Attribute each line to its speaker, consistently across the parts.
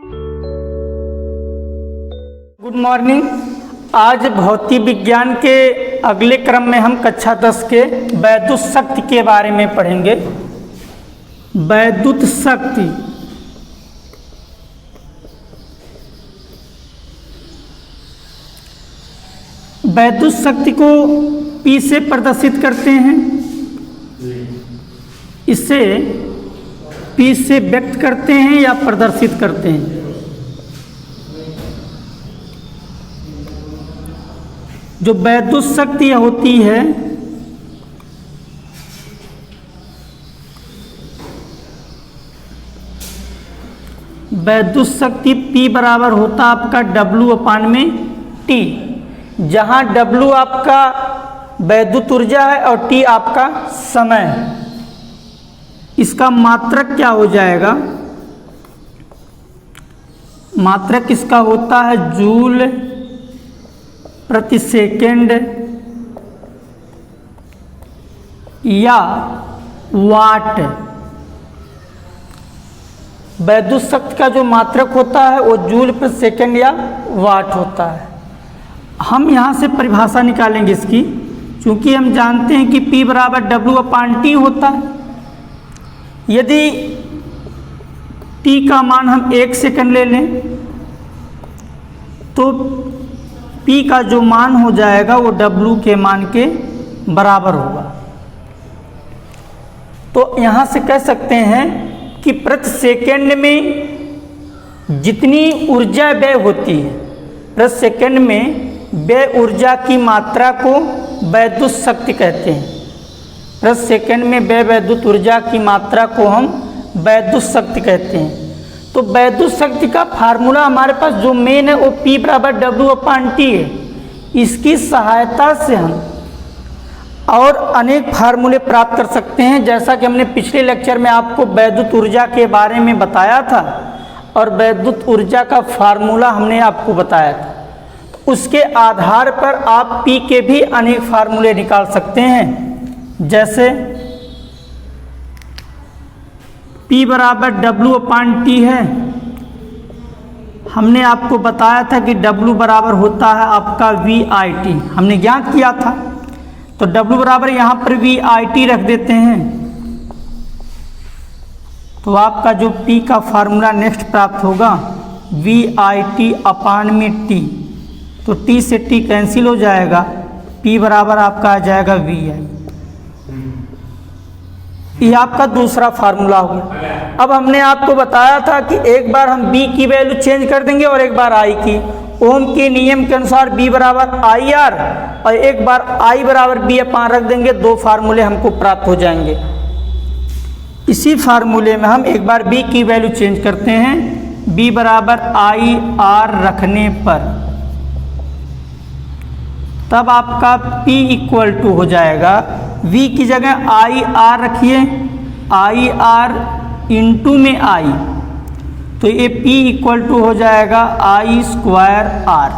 Speaker 1: Good morning. आज भौतिक विज्ञान के अगले क्रम में हम कक्षा 10 के वैद्युत शक्ति के बारे में पढ़ेंगे। वैद्युत शक्ति वैद्युत शक्ति को P से प्रदर्शित करते हैं, इसे P से व्यक्त करते हैं या प्रदर्शित करते हैं। जो वैद्युत शक्ति होती है वैद्युत शक्ति P बराबर होता आपका W/T, जहाँ W आपका वैद्युत ऊर्जा है और T आपका समय है। इसका मात्रक क्या हो जाएगा? मात्रक इसका होता है जूल प्रति सेकेंड या वाट। वैद्युत शक्ति का जो मात्रक होता है वो जूल प्रति सेकेंड या वाट होता है। हम यहाँ से परिभाषा निकालेंगे इसकी, क्योंकि हम जानते हैं कि P बराबर W/T होता है। यदि T का मान हम 1 सेकंड ले लें तो P का जो मान हो जाएगा वो W के मान के बराबर होगा। तो यहाँ से कह सकते हैं कि प्रति सेकंड में जितनी ऊर्जा व्यय होती है, प्रति सेकंड में व्यय ऊर्जा की मात्रा को वैद्युत शक्ति कहते हैं। प्रति सेकंड में व्यय वैद्युत ऊर्जा की मात्रा को हम वैद्युत शक्ति कहते हैं। तो वैद्युत शक्ति का फार्मूला हमारे पास जो मेन है वो P बराबर W/T है। इसकी सहायता से हम और अनेक फार्मूले प्राप्त कर सकते हैं, जैसा कि हमने पिछले लेक्चर में आपको वैद्युत ऊर्जा के बारे में बताया था और वैद्युत ऊर्जा का फार्मूला हमने आपको बताया था। तो उसके आधार पर आप P के भी अनेक फार्मूले निकाल सकते हैं, जैसे P बराबर W/T है। हमने आपको बताया था कि W बराबर होता है आपका VIT, हमने ज्ञात किया था। तो W बराबर यहाँ पर VIT रख देते हैं, तो आपका जो P का फार्मूला नेक्स्ट प्राप्त होगा VIT/T। तो T से T कैंसिल हो जाएगा, P बराबर आपका आ जाएगा VI। ये आपका दूसरा फार्मूला हो गया। अब हमने आपको बताया था कि एक बार हम B की वैल्यू चेंज कर देंगे और एक बार I की। ओम के नियम के अनुसार B बराबर IR और एक बार I बराबर B/R रख देंगे, दो फार्मूले हमको प्राप्त हो जाएंगे। इसी फार्मूले में हम एक बार B की वैल्यू चेंज करते हैं, B बराबर IR रखने पर तब आपका P इक्वल टू हो जाएगा, V की जगह IR रखिए, IR इंटू में I, तो ये P इक्वल टू हो जाएगा I²R।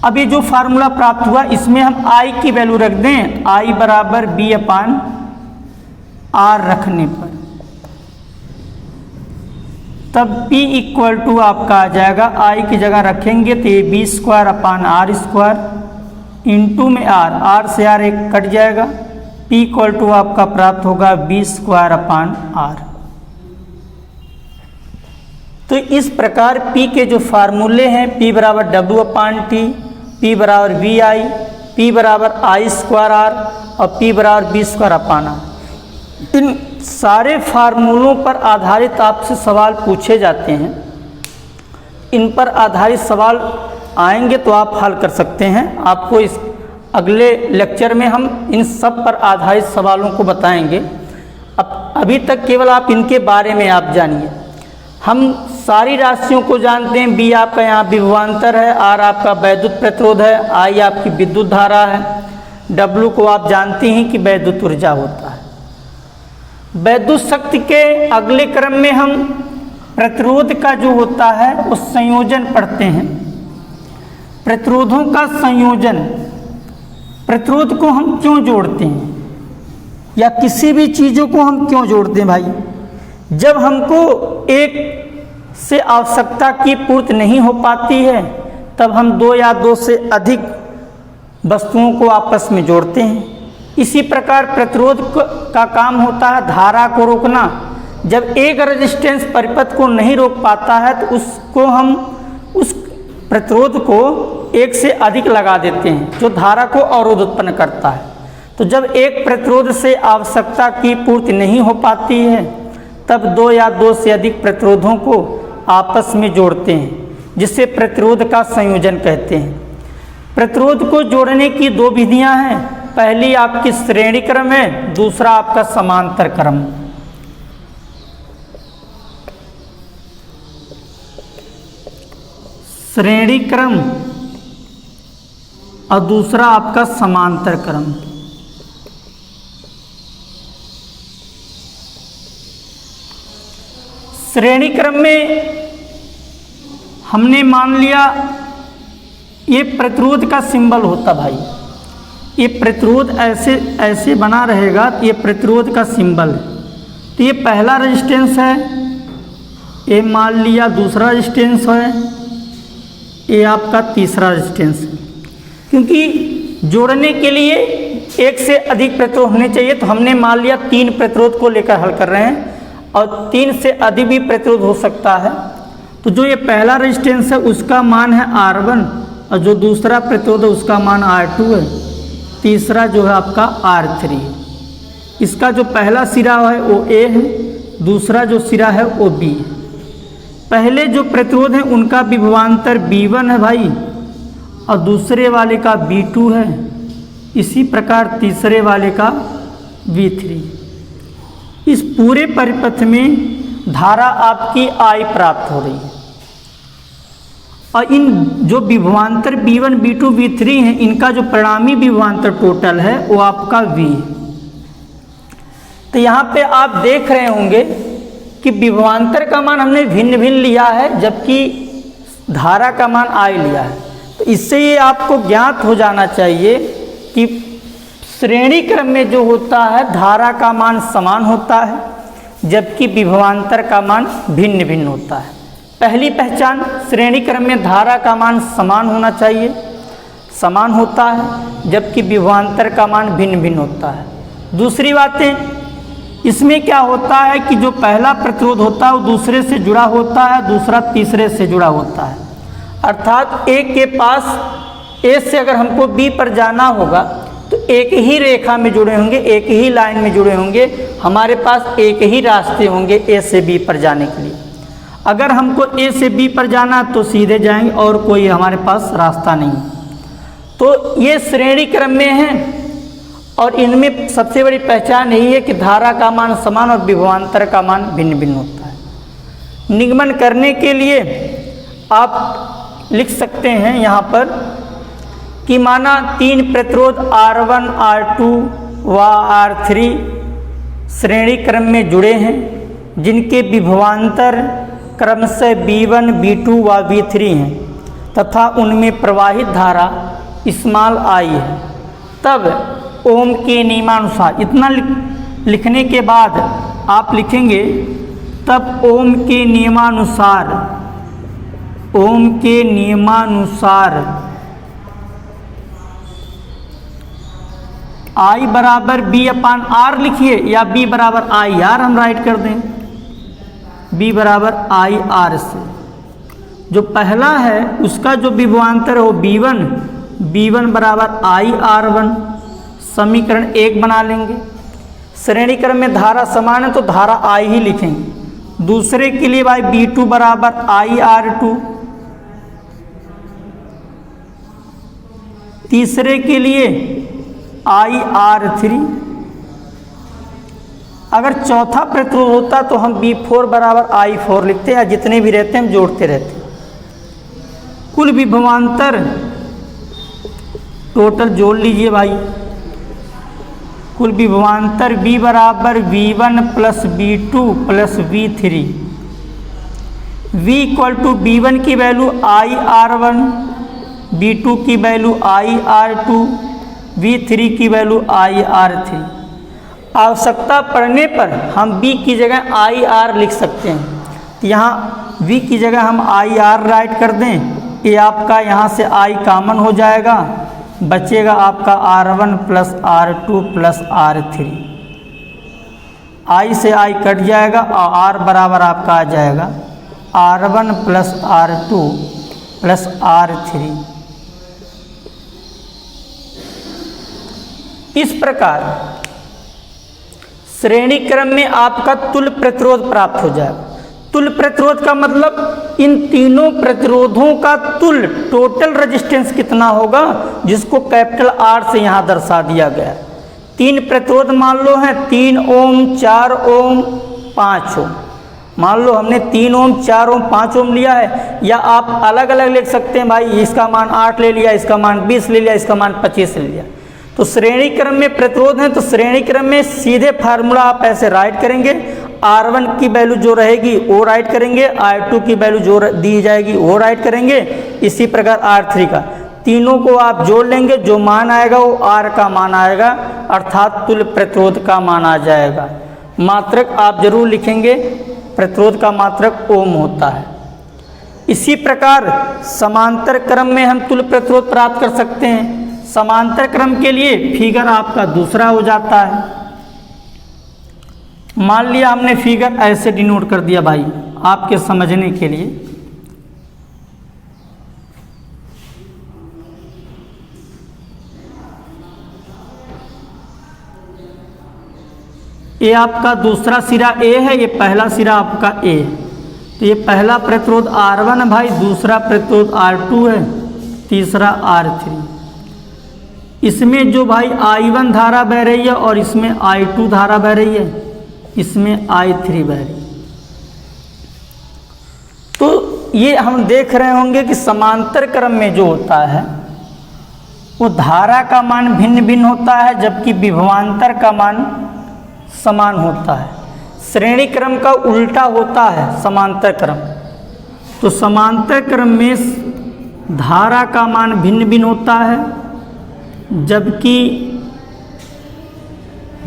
Speaker 1: अब ये जो फार्मूला प्राप्त हुआ इसमें हम I की वैल्यू रख दें, I बराबर B/R रखने पर तब P इक्वल टू आपका आ जाएगा, I की जगह रखेंगे तो ये B²/R² इंटू में R से R एक कट जाएगा, P इक्वल टू आपका प्राप्त होगा B²/R। तो इस प्रकार P के जो फार्मूले हैं, P बराबर W/T, P बराबर VI, P बराबर I²R और P बराबर B²/R, इन सारे फार्मूलों पर आधारित आपसे सवाल पूछे जाते हैं। इन पर आधारित सवाल आएंगे तो आप हल कर सकते हैं। आपको इस अगले लेक्चर में हम इन सब पर आधारित सवालों को बताएंगे। अब अभी तक केवल आप इनके बारे में आप जानिए। हम सारी राशियों को जानते हैं। B आपका यहाँ विभवांतर है, R आपका वैद्युत प्रतिरोध है, I आपकी विद्युत धारा है, W को आप जानते हैं कि वैद्युत ऊर्जा होता है। वैद्युत शक्ति के अगले क्रम में हम प्रतिरोध का जो होता है उस संयोजन पढ़ते हैं। प्रतिरोधों का संयोजन, प्रतिरोध को हम क्यों जोड़ते हैं या किसी भी चीज़ों को हम क्यों जोड़ते हैं भाई? जब हमको एक से आवश्यकता की पूर्ति नहीं हो पाती है तब हम दो या दो से अधिक वस्तुओं को आपस में जोड़ते हैं। इसी प्रकार प्रतिरोध का काम होता है धारा को रोकना। जब एक रेजिस्टेंस परिपथ को नहीं रोक पाता है तो उसको हम उस प्रतिरोध को एक से अधिक लगा देते हैं जो धारा को अवरोध उत्पन्न करता है। तो जब एक प्रतिरोध से आवश्यकता की पूर्ति नहीं हो पाती है तब दो या दो से अधिक प्रतिरोधों को आपस में जोड़ते हैं जिसे प्रतिरोध का संयोजन कहते हैं। प्रतिरोध को जोड़ने की दो विधियां हैं। पहली आपकी श्रेणी क्रम है, दूसरा आपका समांतर क्रम। श्रेणी क्रम और दूसरा आपका समांतर क्रम। श्रेणी क्रम में हमने मान लिया ये प्रतिरोध का सिंबल होता भाई, ये प्रतिरोध ऐसे बना रहेगा तो ये प्रतिरोध का सिंबल है। तो ये पहला रेजिस्टेंस है, ये मान लिया दूसरा रेजिस्टेंस है, ये आपका तीसरा रेजिस्टेंस है। क्योंकि जोड़ने के लिए एक से अधिक प्रतिरोध होने चाहिए तो हमने मान लिया 3 प्रतिरोध को लेकर हल कर रहे हैं और 3 से अधिक भी प्रतिरोध हो सकता है। तो जो ये पहला रेजिस्टेंस है उसका मान है R1 और जो दूसरा प्रतिरोध है उसका मान R2 है, तीसरा जो है आपका R3 है। इसका जो पहला सिरा है वो A है, दूसरा जो सिरा है वो B है। पहले जो प्रतिरोध है उनका विभवांतर B1 है भाई और दूसरे वाले का B2 है। इसी प्रकार तीसरे वाले का B3। इस पूरे परिपथ में धारा आपकी I प्राप्त हो रही है और इन जो विभवांतर B1, B2, B3 हैं इनका जो परिणामी विभवांतर टोटल है वो आपका V है। तो यहाँ पे आप देख रहे होंगे कि विभवांतर का मान हमने भिन्न भिन्न लिया है जबकि धारा का मान I लिया है। तो इससे ये आपको ज्ञात हो जाना चाहिए कि श्रेणी क्रम में जो होता है धारा का मान समान होता है जबकि विभवांतर का मान भिन्न भिन्न होता है। पहली पहचान, श्रेणी क्रम में धारा का मान समान होना चाहिए, समान होता है जबकि विभवांतर का मान भिन्न भिन्न होता है। दूसरी बातें, इसमें क्या होता है कि जो पहला प्रतिरोध होता है वो दूसरे से जुड़ा होता है, दूसरा तीसरे से जुड़ा होता है। अर्थात एक के पास ए से अगर हमको बी पर जाना होगा तो एक ही रेखा में जुड़े होंगे, एक ही लाइन में जुड़े होंगे, हमारे पास एक ही रास्ते होंगे ए से बी पर जाने के लिए। अगर हमको ए से बी पर जाना तो सीधे जाएंगे और कोई हमारे पास रास्ता नहीं। तो ये श्रेणी क्रम में है और इनमें सबसे बड़ी पहचान यही है कि धारा का मान समान और विभवांतर का मान भिन्न भिन्न होता है। निगमन करने के लिए आप लिख सकते हैं यहाँ पर कि माना 3 प्रतिरोध R1, R2 व R3 श्रेणी क्रम में जुड़े हैं जिनके विभवांतर क्रमशः B1, B2 व B3 हैं तथा उनमें प्रवाहित धारा स्मॉल I है। तब ओम के नियमानुसार इतना लिखने के बाद आप लिखेंगे तब ओम के नियमानुसार I बराबर B/R लिखिए या B बराबर IR हम राइट कर दें। B बराबर IR से जो पहला है उसका जो विभवांतर हो B1 बराबर IR1 समीकरण 1 बना लेंगे। श्रेणी क्रम में धारा समान है तो धारा I ही लिखेंगे। दूसरे के लिए भाई B2 बराबर IR2, तीसरे के लिए IR3। अगर चौथा प्रतिरोध होता तो हम B4 बराबर I4 लिखते हैं या जितने भी रहते हैं हम जोड़ते रहते हैं। कुल विभवांतर टोटल जोड़ लीजिए भाई। कुल विभवांतर B बराबर V1 plus V2 plus V3। V equal to B1 की वैल्यू IR1, B2 की वैल्यू IR2, V3 की वैल्यू IR3। आवश्यकता पड़ने पर हम b की जगह आई आर लिख सकते हैं। तो यहाँ v की जगह हम आई आर राइट कर दें, ये आपका यहाँ से i कॉमन हो जाएगा, बचेगा आपका R1 plus R2 plus R3, i से i कट जाएगा और r बराबर आपका आ जाएगा R1 plus R2 plus R3। इस प्रकार श्रेणी क्रम में आपका तुल्य प्रतिरोध प्राप्त हो जाएगा। तुल्य प्रतिरोध का मतलब इन तीनों प्रतिरोधों का तुल्य टोटल रेजिस्टेंस कितना होगा, जिसको कैपिटल R से यहाँ दर्शा दिया गया है। तीन प्रतिरोध मान लो हैं 3 ओम, 4 ओम, 5 ओम। मान लो हमने 3 ओम, 4 ओम, 5 ओम लिया है, या आप अलग अलग लिख सकते हैं, भाई इसका मान 8 ले लिया, इसका मान 20 ले लिया, इसका मान 25 ले लिया। तो श्रेणी क्रम में प्रतिरोध है, तो श्रेणी क्रम में सीधे फार्मूला आप ऐसे राइट करेंगे, R1 की वैल्यू जो रहेगी वो राइट करेंगे, R2 की वैल्यू जो दी जाएगी वो राइट करेंगे, इसी प्रकार R3 का, तीनों को आप जोड़ लेंगे, जो मान आएगा वो R का मान आएगा, अर्थात तुल्य प्रतिरोध का मान आ जाएगा। मात्रक आप जरूर लिखेंगे, प्रतिरोध का मात्रक ओम होता है। इसी प्रकार समांतर क्रम में हम तुल्य प्रतिरोध प्राप्त कर सकते हैं। समांतर क्रम के लिए फिगर आपका दूसरा हो जाता है। मान लिया हमने फिगर ऐसे डिनोट कर दिया भाई आपके समझने के लिए। ये आपका दूसरा सिरा A है, ये पहला सिरा आपका A। तो ये पहला प्रतिरोध R1 है भाई, दूसरा प्रतिरोध R2 है, तीसरा R3। इसमें जो भाई I1 धारा बह रही है और इसमें I2 धारा बह रही है, इसमें I3 बह रही है। तो ये हम देख रहे होंगे कि समांतर क्रम में जो होता है वो धारा का मान भिन्न भिन्न होता है, जबकि विभवांतर का मान समान होता है। श्रेणी क्रम का उल्टा होता है समांतर क्रम। तो समांतर क्रम में धारा का मान भिन्न भिन्न होता है, जबकि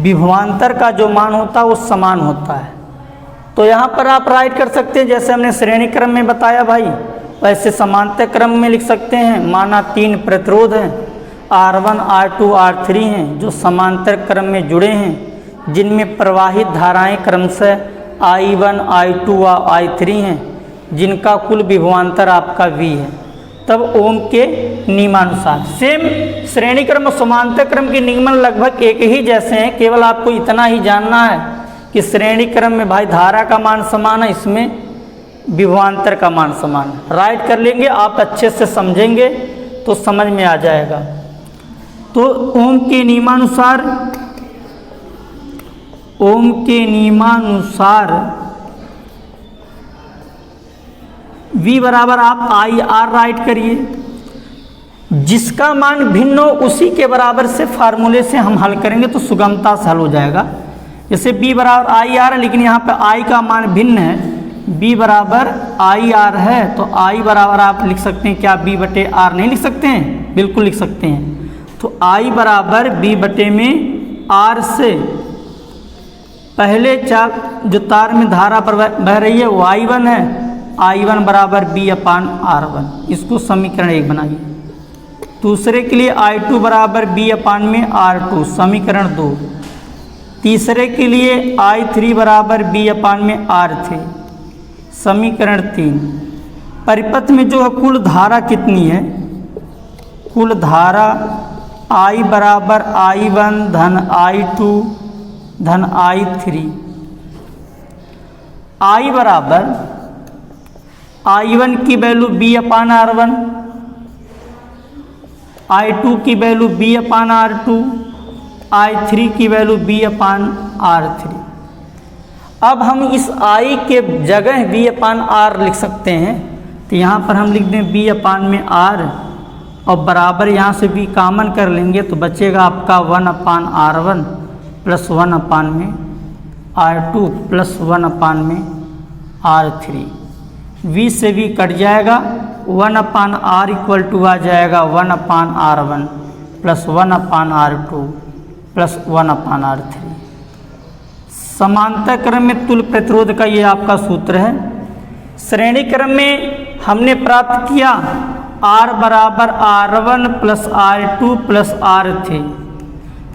Speaker 1: विभवांतर का जो मान होता है वो समान होता है। तो यहाँ पर आप राइट कर सकते हैं, जैसे हमने श्रेणी क्रम में बताया भाई, वैसे समांतर क्रम में लिख सकते हैं। माना 3 प्रतिरोध हैं, R1, R2, R3 हैं, जो समांतर क्रम में जुड़े हैं, जिनमें प्रवाहित धाराएं क्रमशः I1, I2 और I3 हैं, जिनका कुल विभवांतर आपका V है। तब ओम के नियमानुसार सेम श्रेणी क्रम और समांतर क्रम के नियमन लगभग एक ही जैसे हैं, केवल आपको इतना ही जानना है कि श्रेणी क्रम में भाई धारा का मान समान है, इसमें विभवांतर का मान समान है। राइट कर लेंगे, आप अच्छे से समझेंगे तो समझ में आ जाएगा। तो ओम के नियमानुसार V बराबर आप आई आर राइट करिए, जिसका मान भिन्न हो उसी के बराबर से फार्मूले से हम हल करेंगे तो सुगमता से हल हो जाएगा। जैसे B बराबर आई आर है, लेकिन यहाँ पे I का मान भिन्न है, B बराबर आई आर है, तो I बराबर आप लिख सकते हैं क्या B बटे आर नहीं लिख सकते हैं? बिल्कुल लिख सकते हैं। तो I बराबर B बटे में R से पहले जो तार में धारा बह रही है वो I1 है, I1 बराबर B अपान R1, इसको समीकरण 1 बनाइए। दूसरे के लिए I2 बराबर B अपान में R2, समीकरण 2। तीसरे के लिए I3 बराबर B अपान में R3, समीकरण 3। परिपथ में जो है कुल धारा कितनी है? कुल धारा I बराबर I1 धन I2 धन I3। I बराबर I1 की वैल्यू B अपान R1, I2 की वैल्यू B अपान R2, I3 की वैल्यू B अपान R3। अब हम इस I के जगह B अपान R लिख सकते हैं, तो यहाँ पर हम लिख दें B अपान में R और बराबर यहाँ से B कॉमन कर लेंगे तो बचेगा आपका 1 अपान R1 प्लस 1 अपान में R2 प्लस 1 अपान में R3। V से V कट जाएगा, 1 अपान R इक्वल टू आ जाएगा 1 अपान R1 प्लस 1 अपान R2 प्लस 1 अपान R3। समांतर क्रम में तुल्य प्रतिरोध का ये आपका सूत्र है। श्रेणी क्रम में हमने प्राप्त किया R बराबर R1 plus R2 plus R3,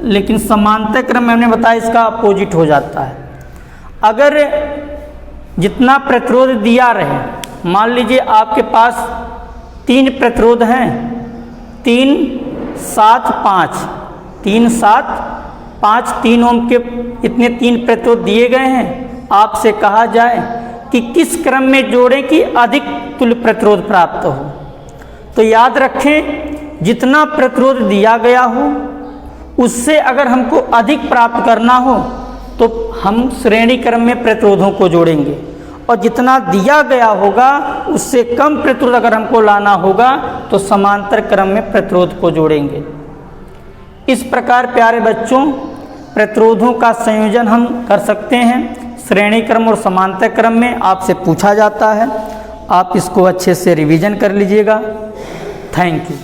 Speaker 1: लेकिन समांतर क्रम में हमने बताया इसका अपोजिट हो जाता है। अगर जितना प्रतिरोध दिया रहे, मान लीजिए आपके पास 3 प्रतिरोध हैं, 3, 7, 5, 3, 7, 5, 3 ओम के इतने 3 प्रतिरोध दिए गए हैं। आपसे कहा जाए कि किस क्रम में जोड़ें कि अधिक तुल्य प्रतिरोध प्राप्त हो, तो याद रखें जितना प्रतिरोध दिया गया हो उससे अगर हमको अधिक प्राप्त करना हो तो हम श्रेणी क्रम में प्रतिरोधों को जोड़ेंगे, और जितना दिया गया होगा उससे कम प्रतिरोध अगर हमको लाना होगा तो समांतर क्रम में प्रतिरोध को जोड़ेंगे। इस प्रकार प्यारे बच्चों प्रतिरोधों का संयोजन हम कर सकते हैं। श्रेणी क्रम और समांतर क्रम में आपसे पूछा जाता है, आप इसको अच्छे से रिवीजन कर लीजिएगा। Thank you.